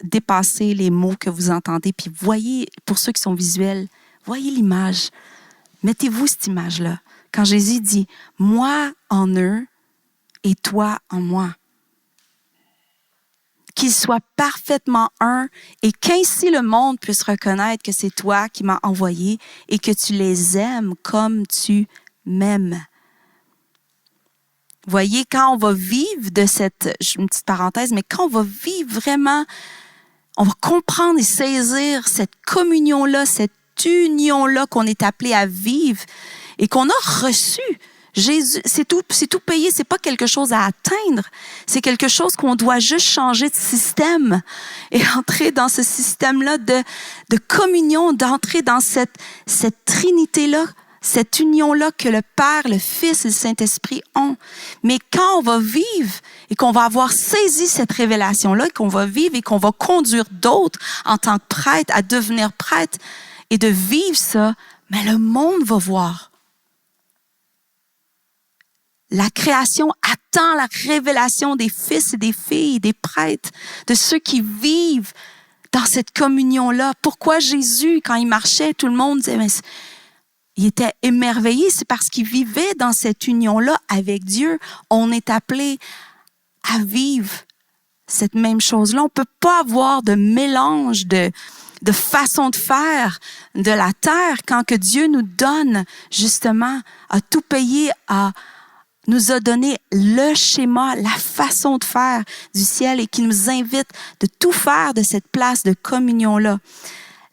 dépasser les mots que vous entendez. Puis voyez, pour ceux qui sont visuels, voyez l'image. Mettez-vous cette image-là. Quand Jésus dit « moi en eux et toi en moi ». Qu'ils soient parfaitement un et qu'ainsi le monde puisse reconnaître que c'est toi qui m'as envoyé et que tu les aimes comme tu m'aimes. Voyez, quand on va vivre de cette, une petite parenthèse, mais quand on va vivre vraiment, on va comprendre et saisir cette communion-là, cette union-là qu'on est appelé à vivre et qu'on a reçu. Jésus, c'est tout payé, c'est pas quelque chose à atteindre, c'est quelque chose qu'on doit juste changer de système et entrer dans ce système-là de communion, d'entrer dans cette trinité-là, cette union-là que le Père, le Fils et le Saint-Esprit ont. Mais quand on va vivre et qu'on va avoir saisi cette révélation-là, et qu'on va vivre et qu'on va conduire d'autres en tant que prêtres à devenir prêtres et de vivre ça, mais le monde va voir. La création attend la révélation des fils et des filles, des prêtres, de ceux qui vivent dans cette communion-là. Pourquoi Jésus, quand il marchait, tout le monde disait, mais il était émerveillé, c'est parce qu'il vivait dans cette union-là avec Dieu. On est appelé à vivre cette même chose-là. On ne peut pas avoir de mélange de façon de faire de la terre quand que Dieu nous donne justement à tout payer, nous a donné le schéma, la façon de faire du ciel et qui nous invite de tout faire de cette place de communion-là.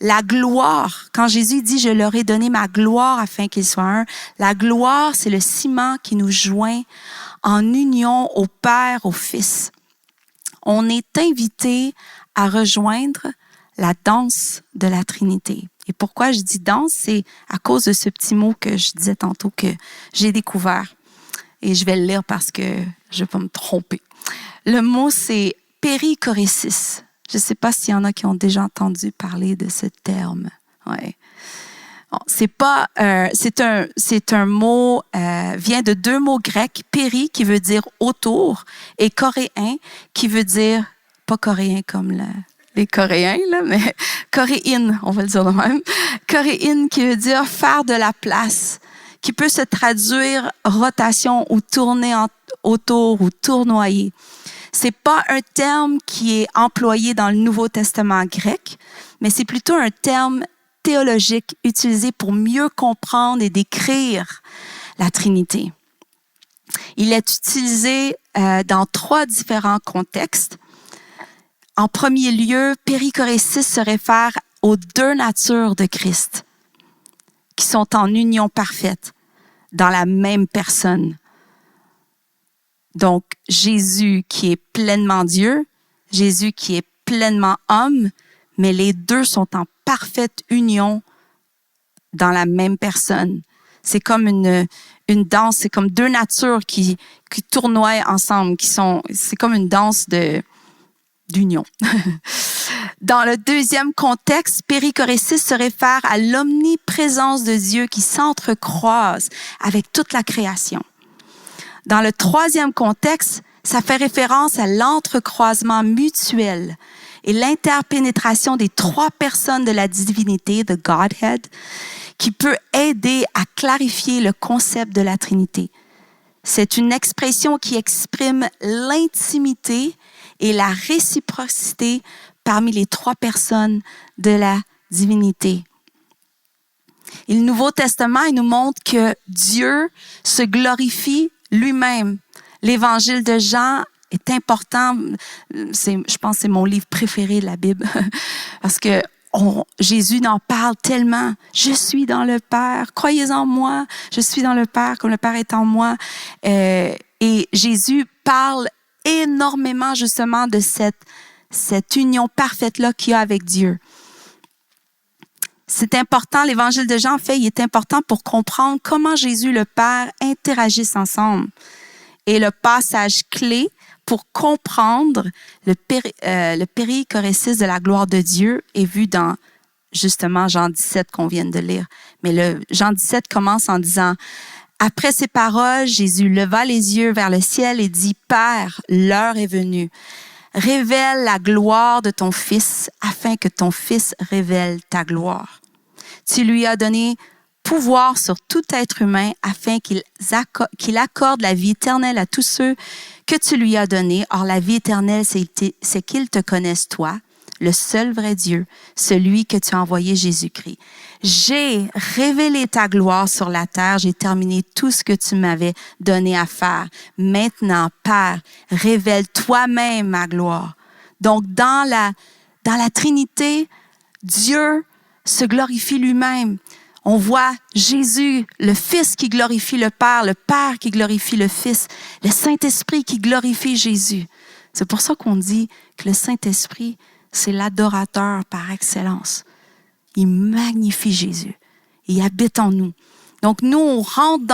La gloire, quand Jésus dit « Je leur ai donné ma gloire afin qu'ils soient un », la gloire, c'est le ciment qui nous joint en union au Père, au Fils. On est invité à rejoindre la danse de la Trinité. Et pourquoi je dis danse, c'est à cause de ce petit mot que je disais tantôt que j'ai découvert. Et je vais le lire parce que je ne vais pas me tromper. Le mot, c'est périchorésis. Je ne sais pas s'il y en a qui ont déjà entendu parler de ce terme. Ouais. Bon, c'est un mot, vient de deux mots grecs, péri qui veut dire autour et coréen qui veut dire, pas coréen comme les Coréens, là, mais coréine, on va le dire de même. Coréine qui veut dire faire de la place, qui peut se traduire rotation ou tourner autour ou tournoyer. C'est pas un terme qui est employé dans le Nouveau Testament grec, mais c'est plutôt un terme théologique utilisé pour mieux comprendre et décrire la Trinité. Il est utilisé dans 3 différents contextes. En premier lieu, périchorésis se réfère aux 2 natures de Christ qui sont en union parfaite dans la même personne. Donc, Jésus qui est pleinement Dieu, Jésus qui est pleinement homme, mais les 2 sont en parfaite union dans la même personne. C'est comme une danse, c'est comme 2 natures qui tournoient ensemble, c'est comme une danse d'union. Dans le deuxième contexte, périchorésis se réfère à l'omniprésence de Dieu qui s'entrecroise avec toute la création. Dans le troisième contexte, ça fait référence à l'entrecroisement mutuel et l'interpénétration des 3 personnes de la divinité, the Godhead, qui peut aider à clarifier le concept de la Trinité. C'est une expression qui exprime l'intimité et la réciprocité parmi les 3 personnes de la divinité. Et le Nouveau Testament, il nous montre que Dieu se glorifie lui-même. L'Évangile de Jean est important. Je pense que c'est mon livre préféré de la Bible parce que Jésus en parle tellement. Je suis dans le Père. Croyez en moi. Je suis dans le Père comme le Père est en moi. Et Jésus parle énormément justement de cette union parfaite-là qu'il y a avec Dieu. C'est important, l'Évangile de Jean, en fait, il est important pour comprendre comment Jésus et le Père interagissent ensemble. Et le passage clé pour comprendre le périchorésis de la gloire de Dieu est vu dans, justement, Jean 17 qu'on vient de lire. Mais Jean 17 commence en disant « Après ces paroles, Jésus leva les yeux vers le ciel et dit « Père, l'heure est venue. Révèle la gloire de ton Fils, afin que ton Fils révèle ta gloire. Tu lui as donné pouvoir sur tout être humain, afin qu'il accorde la vie éternelle à tous ceux que tu lui as donnés. Or, la vie éternelle, c'est qu'ils te connaissent, toi, le seul vrai Dieu, celui que tu as envoyé, Jésus-Christ. J'ai révélé ta gloire sur la terre, j'ai terminé tout ce que tu m'avais donné à faire. Maintenant, Père, révèle toi-même ma gloire. » Donc, dans la Trinité, Dieu se glorifie lui-même. On voit Jésus, le Fils qui glorifie le Père qui glorifie le Fils, le Saint-Esprit qui glorifie Jésus. C'est pour ça qu'on dit que le Saint-Esprit, c'est l'adorateur par excellence. Il magnifie Jésus. Il habite en nous. Donc, nous, on rentre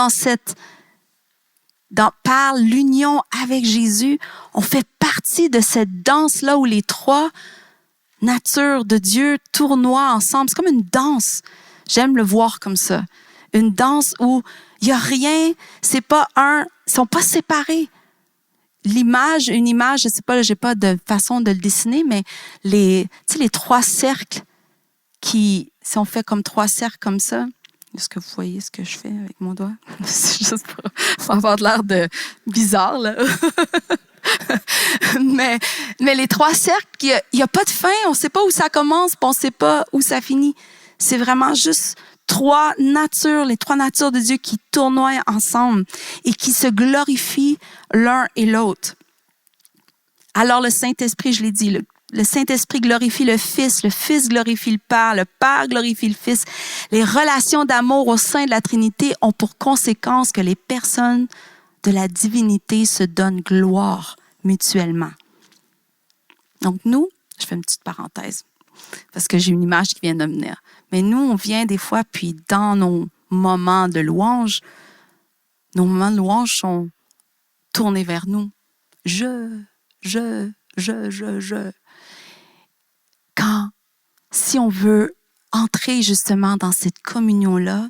par l'union avec Jésus, on fait partie de cette danse-là où les 3 natures de Dieu tournoient ensemble. C'est comme une danse. J'aime le voir comme ça. Une danse où il n'y a rien, ils sont pas séparés. Une image, je sais pas, j'ai pas de façon de le dessiner, mais les 3 cercles si on fait comme 3 cercles comme ça, Est-ce que vous voyez ce que je fais avec mon doigt? C'est juste pour avoir de l'air de bizarre, là. mais les 3 cercles, il n'y a pas de fin. On ne sait pas où ça commence, puis on ne sait pas où ça finit. C'est vraiment juste 3 natures, les 3 natures de Dieu qui tournoient ensemble et qui se glorifient l'un et l'autre. Alors le Saint-Esprit, je l'ai dit, le Saint-Esprit glorifie le Fils glorifie le Père glorifie le Fils. Les relations d'amour au sein de la Trinité ont pour conséquence que les personnes de la divinité se donnent gloire mutuellement. Donc nous, je fais une petite parenthèse, parce que j'ai une image qui vient de me venir. Mais nous, on vient des fois, puis dans nos moments de louange sont tournés vers nous. Si on veut entrer justement dans cette communion-là,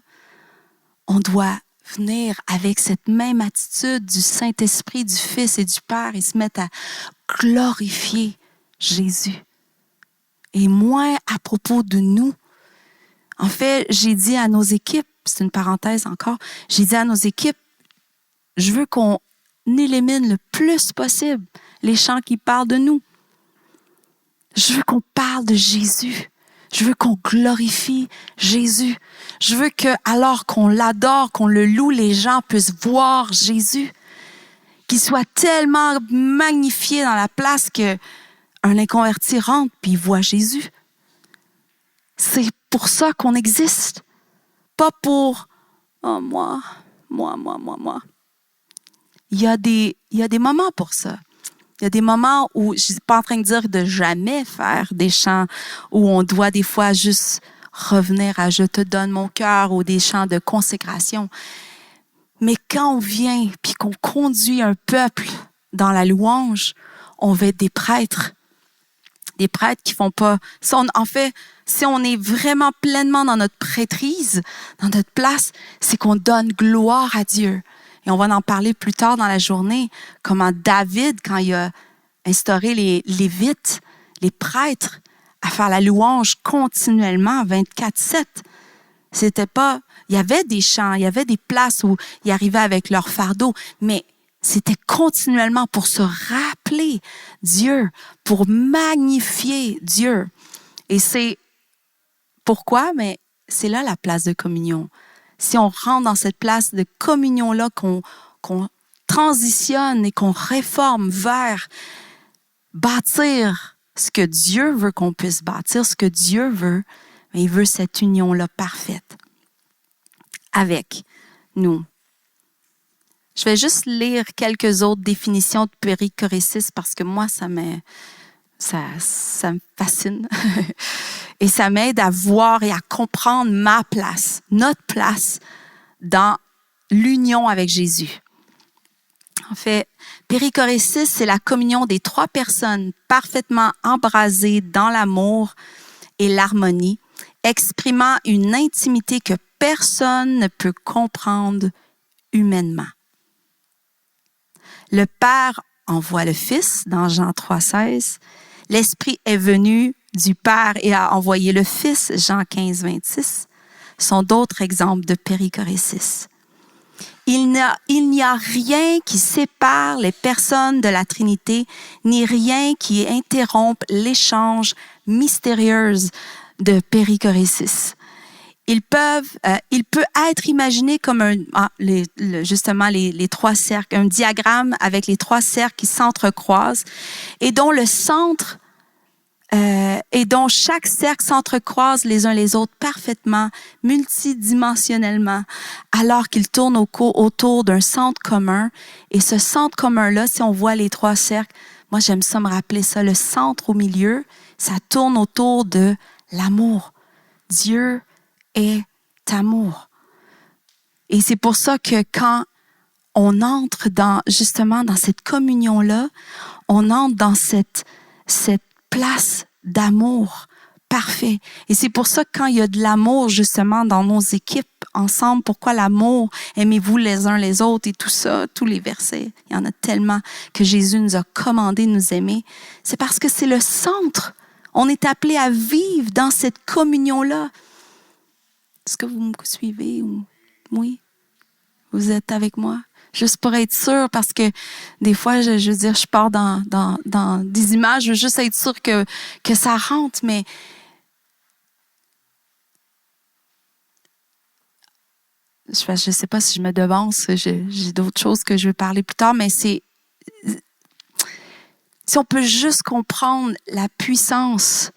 on doit venir avec cette même attitude du Saint-Esprit, du Fils et du Père et se mettre à glorifier Jésus. Et moins à propos de nous. En fait, j'ai dit à nos équipes, c'est une parenthèse encore, j'ai dit à nos équipes, je veux qu'on élimine le plus possible les chants qui parlent de nous. Je veux qu'on parle de Jésus. Je veux qu'on glorifie Jésus. Je veux que, alors qu'on l'adore, qu'on le loue, les gens puissent voir Jésus. Qu'il soit tellement magnifié dans la place qu'un inconverti rentre puis il voit Jésus. C'est pour ça qu'on existe. Pas pour « oh, moi. » Il y a des moments pour ça. Il y a des moments où, je ne suis pas en train de dire de jamais faire des chants où on doit des fois juste revenir à « je te donne mon cœur » ou des chants de consécration. Mais quand on vient puis qu'on conduit un peuple dans la louange, on va être des prêtres. Des prêtres qui font pas... En fait, si on est vraiment pleinement dans notre prêtrise, dans notre place, c'est qu'on donne gloire à Dieu. Et on va en parler plus tard dans la journée, comment David, quand il a instauré les Lévites, les prêtres, à faire la louange continuellement, 24/7. C'était pas... Il y avait des chants, il y avait des places où ils arrivaient avec leur fardeau, mais c'était continuellement pour se rappeler Dieu, pour magnifier Dieu. Et c'est pourquoi, mais c'est là la place de communion. Si on rentre dans cette place de communion-là, qu'on transitionne et qu'on réforme vers bâtir ce que Dieu veut qu'on puisse bâtir, ce que Dieu veut, mais il veut cette union-là parfaite avec nous. Je vais juste lire quelques autres définitions de périchorésis parce que moi, ça me fascine. Et ça m'aide à voir et à comprendre ma place, notre place dans l'union avec Jésus. En fait, périchorésis, c'est la communion des 3 personnes parfaitement embrasées dans l'amour et l'harmonie, exprimant une intimité que personne ne peut comprendre humainement. Le Père envoie le Fils dans Jean 3,16. L'Esprit est venu du Père et a envoyé le Fils, Jean 15,26, sont d'autres exemples de périchorésis. Il n'y a rien qui sépare les personnes de la Trinité, ni rien qui interrompe l'échange mystérieux de périchorésis. Il peut être imaginé comme justement les 3 cercles, un diagramme avec les 3 cercles qui s'entrecroisent et dont le centre et dont chaque cercle s'entrecroise les uns les autres parfaitement, multidimensionnellement, alors qu'ils tournent autour d'un centre commun. Et ce centre commun-là, si on voit les 3 cercles, moi j'aime ça me rappeler ça, le centre au milieu, ça tourne autour de l'amour. Dieu est amour. Et c'est pour ça que quand on entre justement dans cette communion-là, on entre dans cette place d'amour parfait. Et c'est pour ça que quand il y a de l'amour justement dans nos équipes ensemble, pourquoi l'amour, aimez-vous les uns les autres et tout ça, tous les versets, il y en a tellement que Jésus nous a commandé de nous aimer, c'est parce que c'est le centre. On est appelé à vivre dans cette communion-là. Est-ce que vous me suivez? Oui? Vous êtes avec moi? Juste pour être sûr, parce que des fois, je veux dire, je pars dans des images, je veux juste être sûr que ça rentre, mais je sais pas si je me devance, j'ai d'autres choses que je veux parler plus tard, mais si on peut juste comprendre la puissance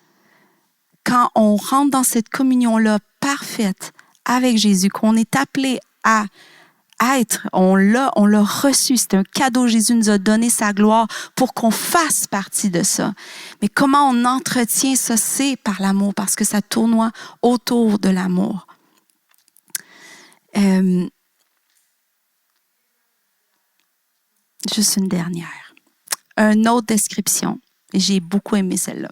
quand on rentre dans cette communion-là parfaite avec Jésus, qu'on est appelé à être, on l'a reçu, c'est un cadeau, Jésus nous a donné sa gloire pour qu'on fasse partie de ça. Mais comment on entretient ça, c'est par l'amour, parce que ça tournoie autour de l'amour. Juste une dernière. Une autre description, et j'ai beaucoup aimé celle-là.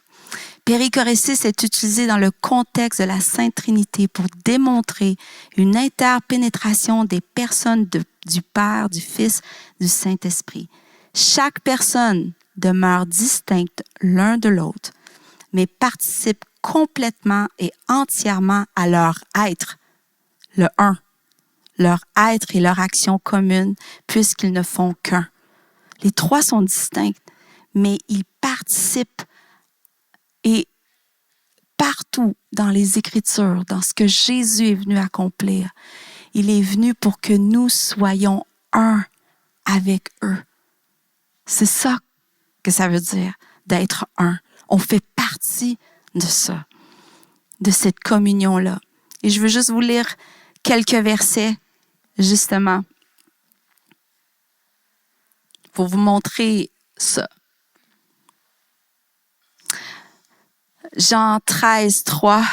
Périchorésis est utilisé dans le contexte de la Sainte Trinité pour démontrer une interpénétration des personnes du Père, du Fils, du Saint-Esprit. Chaque personne demeure distincte l'un de l'autre, mais participe complètement et entièrement à leur être, le un, leur être et leur action commune, puisqu'ils ne font qu'un. Les trois sont distincts, mais ils participent. Et partout dans les Écritures, dans ce que Jésus est venu accomplir, il est venu pour que nous soyons un avec eux. C'est ça que ça veut dire, d'être un. On fait partie de ça, de cette communion-là. Et je veux juste vous lire quelques versets, justement, pour vous montrer ça. Jean 13, 3.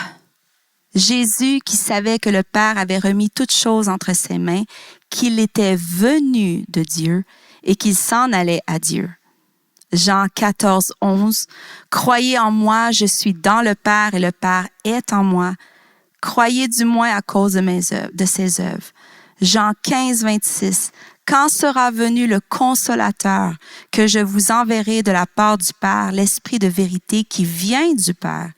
Jésus, qui savait que le Père avait remis toutes choses entre ses mains, qu'il était venu de Dieu et qu'il s'en allait à Dieu. Jean 14, 11. Croyez en moi, je suis dans le Père et le Père est en moi. Croyez du moins à cause de ses œuvres. Jean 15, 26. Quand sera venu le Consolateur que je vous enverrai de la part du Père, l'Esprit de vérité qui vient du Père,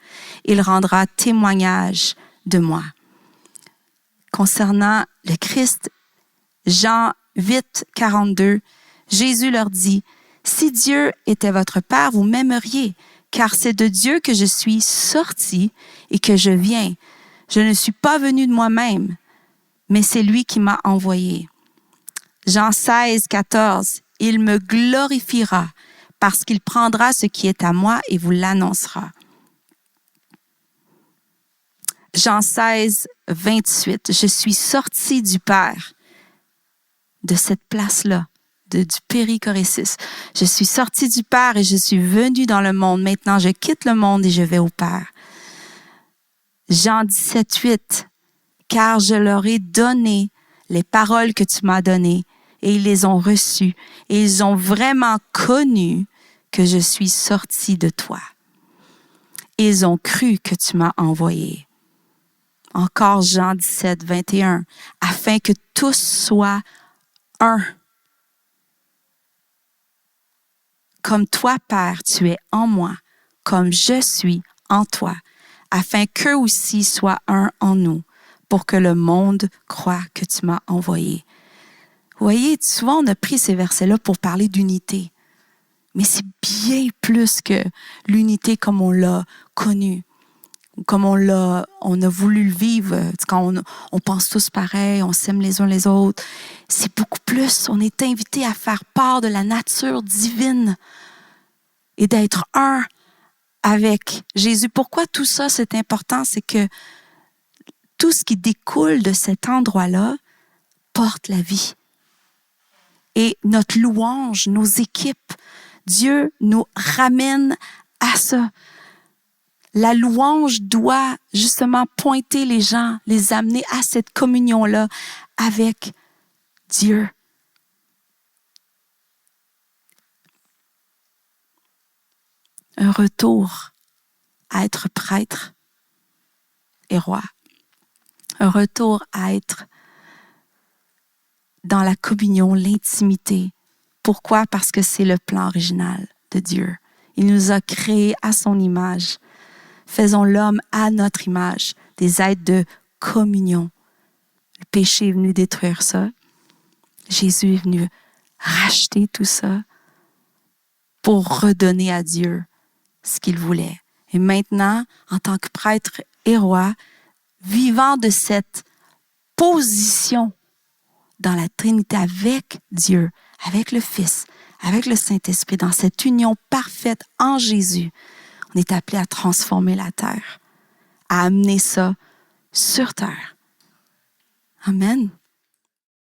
il rendra témoignage de moi. Concernant le Christ, Jean 8, 42, Jésus leur dit, « Si Dieu était votre Père, vous m'aimeriez, car c'est de Dieu que je suis sorti et que je viens. Je ne suis pas venu de moi-même, mais c'est lui qui m'a envoyé. » Jean 16, 14, « Il me glorifiera parce qu'il prendra ce qui est à moi et vous l'annoncera. » Jean 16, 28, « Je suis sorti du Père, de cette place-là, du périchorésis. Je suis sorti du Père et je suis venu dans le monde. Maintenant, je quitte le monde et je vais au Père. » Jean 17, 8, « Car je leur ai donné les paroles que tu m'as données, et ils les ont reçues, et ils ont vraiment connu que je suis sorti de toi. Ils ont cru que tu m'as envoyé. » Encore Jean 17, 21, « Afin que tous soient un. Comme toi, Père, tu es en moi, comme je suis en toi, afin qu'eux aussi soient un en nous, pour que le monde croie que tu m'as envoyé. » Vous voyez, souvent on a pris ces versets-là pour parler d'unité. Mais c'est bien plus que l'unité comme on l'a connue, comme on a voulu le vivre. Quand on pense tous pareil, on s'aime les uns les autres. C'est beaucoup plus. On est invité à faire part de la nature divine et d'être un avec Jésus. Pourquoi tout ça, c'est important? C'est que tout ce qui découle de cet endroit-là porte la vie. Et notre louange, nos équipes, Dieu nous ramène à ça. La louange doit justement pointer les gens, les amener à cette communion-là avec Dieu. Un retour à être prêtre et roi. Un retour à être dans la communion, l'intimité. Pourquoi? Parce que c'est le plan original de Dieu. Il nous a créés à son image. Faisons l'homme à notre image, des êtres de communion. Le péché est venu détruire ça. Jésus est venu racheter tout ça pour redonner à Dieu ce qu'il voulait. Et maintenant, en tant que prêtre et roi, vivant de cette position dans la Trinité avec Dieu, avec le Fils, avec le Saint-Esprit, dans cette union parfaite en Jésus, on est appelé à transformer la terre, à amener ça sur terre. Amen.